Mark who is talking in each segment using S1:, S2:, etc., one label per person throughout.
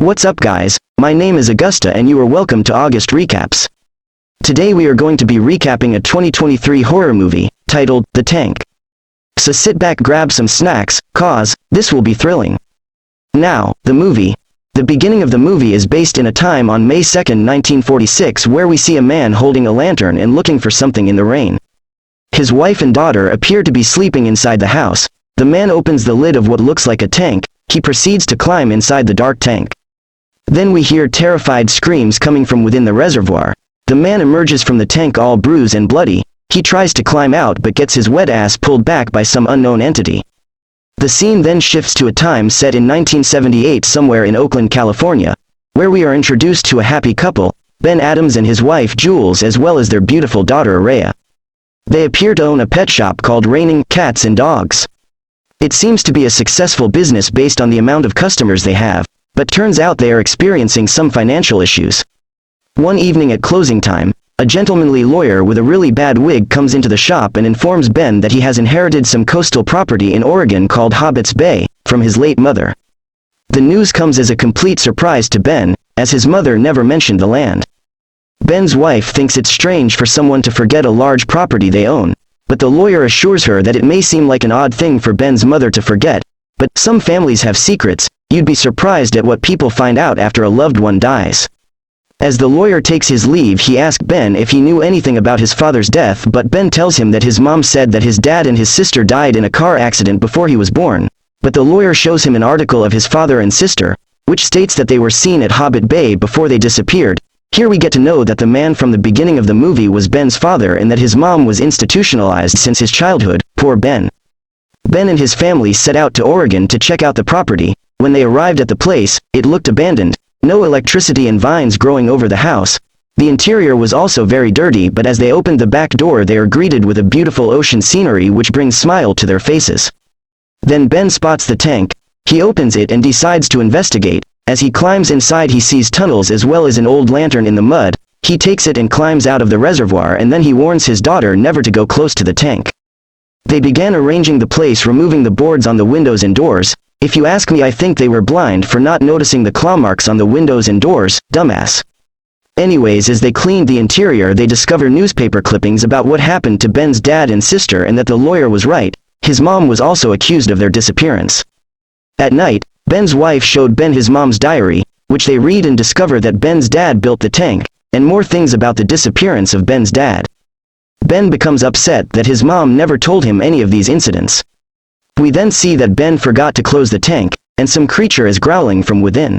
S1: What's up guys, my name is Augusta and you are welcome to August Recaps. Today we are going to be recapping a 2023 horror movie, titled, The Tank. So sit back, grab some snacks, cause, this will be thrilling. Now, the movie. The beginning of the movie is based in a time on May 2, 1946 where we see a man holding a lantern and looking for something in the rain. His wife and daughter appear to be sleeping inside the house. The man opens the lid of what looks like a tank. He proceeds to climb inside the dark tank. Then we hear terrified screams coming from within the reservoir. The man emerges from the tank all bruised and bloody. He tries to climb out but gets his wet ass pulled back by some unknown entity. The scene then shifts to a time set in 1978 somewhere in Oakland, California, where we are introduced to a happy couple, Ben Adams and his wife Jules, as well as their beautiful daughter Araya. They appear to own a pet shop called Raining Cats and Dogs. It seems to be a successful business based on the amount of customers they have, but turns out they are experiencing some financial issues. One evening at closing time, a gentlemanly lawyer with a really bad wig comes into the shop and informs Ben that he has inherited some coastal property in Oregon called Hobbit's Bay, from his late mother. The news comes as a complete surprise to Ben, as his mother never mentioned the land. Ben's wife thinks it's strange for someone to forget a large property they own, but the lawyer assures her that it may seem like an odd thing for Ben's mother to forget, but some families have secrets. You'd be surprised at what people find out after a loved one dies. As the lawyer takes his leave, he asks Ben if he knew anything about his father's death, but Ben tells him that his mom said that his dad and his sister died in a car accident before he was born, but the lawyer shows him an article of his father and sister, which states that they were seen at Hobbit Bay before they disappeared. Here we get to know that the man from the beginning of the movie was Ben's father and that his mom was institutionalized since his childhood. Poor Ben. Ben and his family set out to Oregon to check out the property. When they arrived at the place, it looked abandoned, no electricity and vines growing over the house. The interior was also very dirty, but as they opened the back door they are greeted with a beautiful ocean scenery which brings smile to their faces. Then Ben spots the tank. He opens it and decides to investigate. As he climbs inside he sees tunnels as well as an old lantern in the mud. He takes it and climbs out of the reservoir, and then he warns his daughter never to go close to the tank. They began arranging the place, removing the boards on the windows and doors. If you ask me, I think they were blind for not noticing the claw marks on the windows and doors, dumbass. Anyways, as they cleaned the interior they discover newspaper clippings about what happened to Ben's dad and sister and that the lawyer was right. His mom was also accused of their disappearance. At night, Ben's wife showed Ben his mom's diary, which they read and discover that Ben's dad built the tank, and more things about the disappearance of Ben's dad. Ben becomes upset that his mom never told him any of these incidents. We then see that Ben forgot to close the tank, and some creature is growling from within.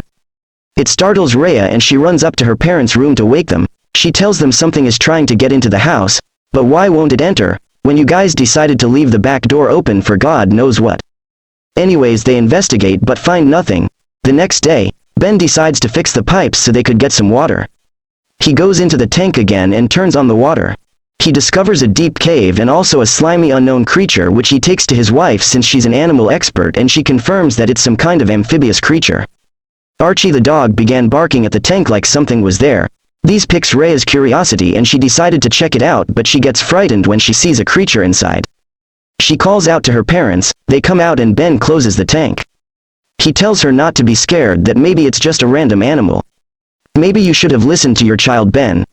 S1: It startles Rhea and she runs up to her parents' room to wake them. She tells them something is trying to get into the house, but why won't it enter, when you guys decided to leave the back door open for God knows what? Anyways, they investigate but find nothing. The next day, Ben decides to fix the pipes so they could get some water. He goes into the tank again and turns on the water. He discovers a deep cave and also a slimy unknown creature which he takes to his wife since she's an animal expert, and she confirms that it's some kind of amphibious creature. Archie the dog began barking at the tank like something was there. These piques Rhea's curiosity and she decided to check it out, but she gets frightened when she sees a creature inside. She calls out to her parents. They come out and Ben closes the tank. He tells her not to be scared, that maybe it's just a random animal. Maybe you should have listened to your child, Ben.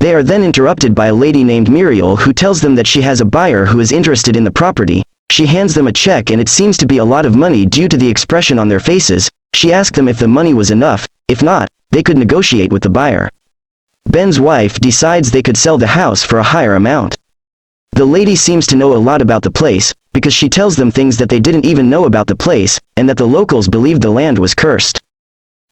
S1: They are then interrupted by a lady named Muriel who tells them that she has a buyer who is interested in the property. She hands them a check and it seems to be a lot of money due to the expression on their faces. She asked them if the money was enough. If not, they could negotiate with the buyer. Ben's wife decides they could sell the house for a higher amount. The lady seems to know a lot about the place, because she tells them things that they didn't even know about the place, and that the locals believed the land was cursed.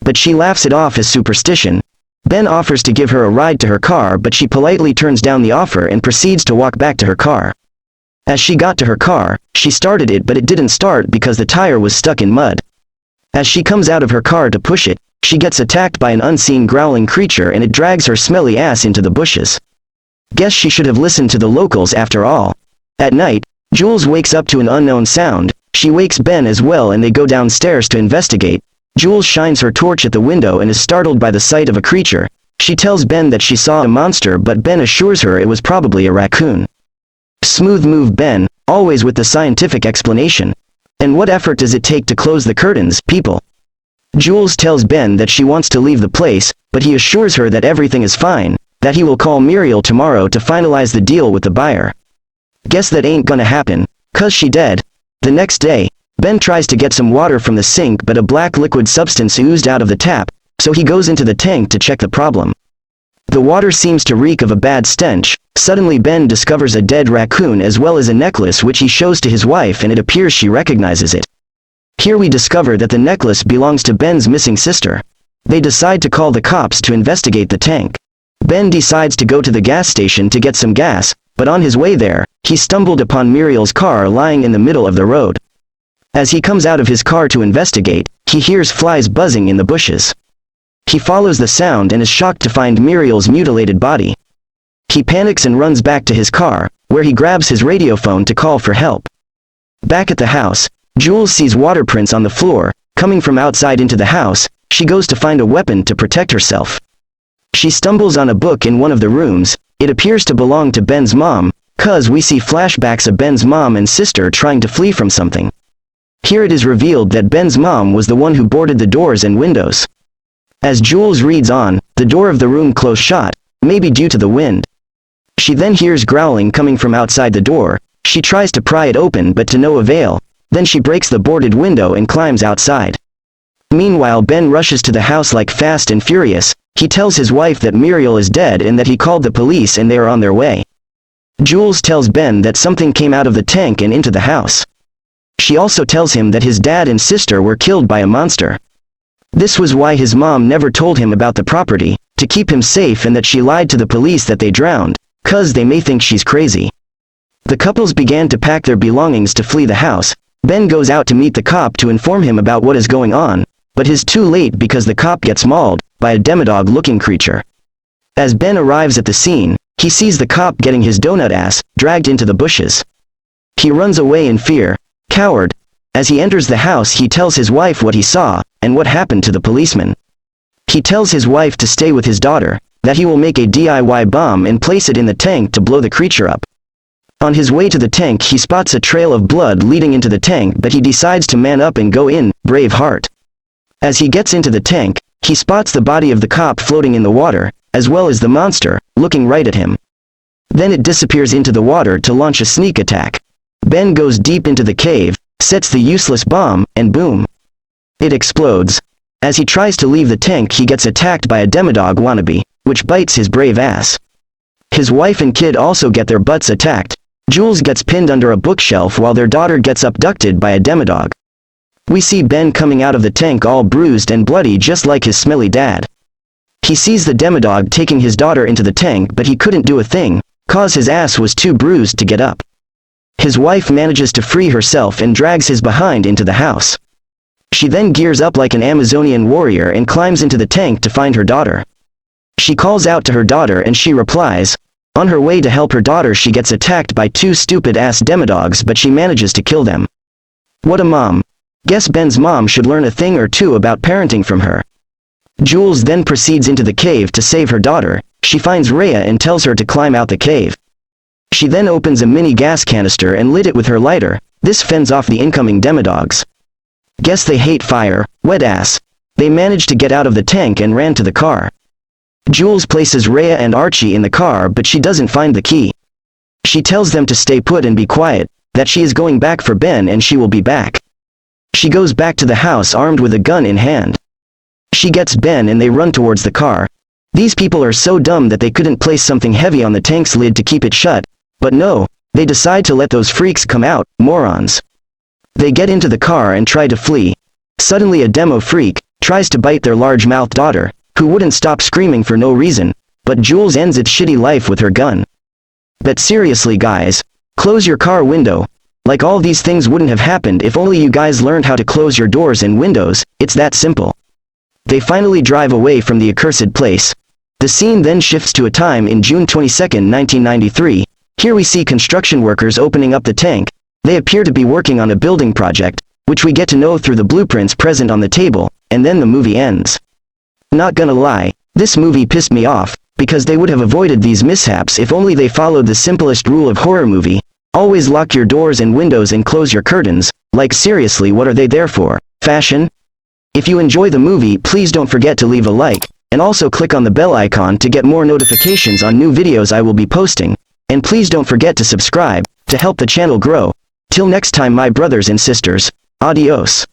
S1: But she laughs it off as superstition. Ben offers to give her a ride to her car, but she politely turns down the offer and proceeds to walk back to her car. As she got to her car, she started it but it didn't start because the tire was stuck in mud. As she comes out of her car to push it, she gets attacked by an unseen growling creature and it drags her smelly ass into the bushes. Guess she should have listened to the locals after all. At night, Jules wakes up to an unknown sound. She wakes Ben as well and they go downstairs to investigate. Jules shines her torch at the window and is startled by the sight of a creature. She tells Ben that she saw a monster, but Ben assures her it was probably a raccoon. Smooth move, Ben, always with the scientific explanation. And what effort does it take to close the curtains, people? Jules tells Ben that she wants to leave the place, but he assures her that everything is fine, that he will call Muriel tomorrow to finalize the deal with the buyer. Guess that ain't gonna happen, 'cause she dead. The next day, Ben tries to get some water from the sink, but a black liquid substance oozed out of the tap, so he goes into the tank to check the problem. The water seems to reek of a bad stench. Suddenly Ben discovers a dead raccoon as well as a necklace which he shows to his wife, and it appears she recognizes it. Here we discover that the necklace belongs to Ben's missing sister. They decide to call the cops to investigate the tank. Ben decides to go to the gas station to get some gas, but on his way there, he stumbled upon Muriel's car lying in the middle of the road. As he comes out of his car to investigate, he hears flies buzzing in the bushes. He follows the sound and is shocked to find Muriel's mutilated body. He panics and runs back to his car, where he grabs his radio phone to call for help. Back at the house, Jules sees water prints on the floor. Coming from outside into the house, she goes to find a weapon to protect herself. She stumbles on a book in one of the rooms. It appears to belong to Ben's mom, 'cause we see flashbacks of Ben's mom and sister trying to flee from something. Here it is revealed that Ben's mom was the one who boarded the doors and windows. As Jules reads on, the door of the room closed shut, maybe due to the wind. She then hears growling coming from outside the door. She tries to pry it open but to no avail. Then she breaks the boarded window and climbs outside. Meanwhile, Ben rushes to the house like fast and furious. He tells his wife that Muriel is dead and that he called the police and they are on their way. Jules tells Ben that something came out of the tank and into the house. She also tells him that his dad and sister were killed by a monster. This was why his mom never told him about the property, to keep him safe, and that she lied to the police that they drowned, 'cause they may think she's crazy. The couples began to pack their belongings to flee the house. Ben goes out to meet the cop to inform him about what is going on, but is too late because the cop gets mauled by a demodog-looking creature. As Ben arrives at the scene, he sees the cop getting his donut ass dragged into the bushes. He runs away in fear. Coward. As he enters the house, he tells his wife what he saw and what happened to the policeman. He tells his wife to stay with his daughter, that he will make a DIY bomb and place it in the tank to blow the creature up. On his way to the tank, he spots a trail of blood leading into the tank, but he decides to man up and go in, brave heart. As he gets into the tank, he spots the body of the cop floating in the water, as well as the monster, looking right at him. Then it disappears into the water to launch a sneak attack. Ben goes deep into the cave, sets the useless bomb, and boom. It explodes. As he tries to leave the tank, he gets attacked by a demodog wannabe, which bites his brave ass. His wife and kid also get their butts attacked. Jules gets pinned under a bookshelf while their daughter gets abducted by a demodog. We see Ben coming out of the tank all bruised and bloody, just like his smelly dad. He sees the demodog taking his daughter into the tank, but he couldn't do a thing, 'cause his ass was too bruised to get up. His wife manages to free herself and drags his behind into the house. She then gears up like an Amazonian warrior and climbs into the tank to find her daughter. She calls out to her daughter and she replies. On her way to help her daughter, she gets attacked by two stupid-ass demodogs, but she manages to kill them. What a mom. Guess Ben's mom should learn a thing or two about parenting from her. Jules then proceeds into the cave to save her daughter. She finds Rhea and tells her to climb out the cave. She then opens a mini gas canister and lit it with her lighter. This fends off the incoming demodogs. Guess they hate fire, wet ass. They managed to get out of the tank and ran to the car. Jules places Rhea and Archie in the car, but she doesn't find the key. She tells them to stay put and be quiet, that she is going back for Ben and she will be back. She goes back to the house armed with a gun in hand. She gets Ben and they run towards the car. These people are so dumb that they couldn't place something heavy on the tank's lid to keep it shut, but no, they decide to let those freaks come out, morons. They get into the car and try to flee. Suddenly a demo freak tries to bite their large-mouthed daughter, who wouldn't stop screaming for no reason, but Jules ends its shitty life with her gun. But seriously guys, close your car window. Like all these things wouldn't have happened if only you guys learned how to close your doors and windows. It's that simple. They finally drive away from the accursed place. The scene then shifts to a time in June 22, 1993. Here we see construction workers opening up the tank. They appear to be working on a building project, which we get to know through the blueprints present on the table, and then the movie ends. Not gonna lie, this movie pissed me off, because they would have avoided these mishaps if only they followed the simplest rule of horror movie. Always lock your doors and windows and close your curtains. Like seriously, what are they there for? Fashion? If you enjoy the movie, please don't forget to leave a like, and also click on the bell icon to get more notifications on new videos I will be posting. And please don't forget to subscribe, to help the channel grow. Till next time my brothers and sisters, adios.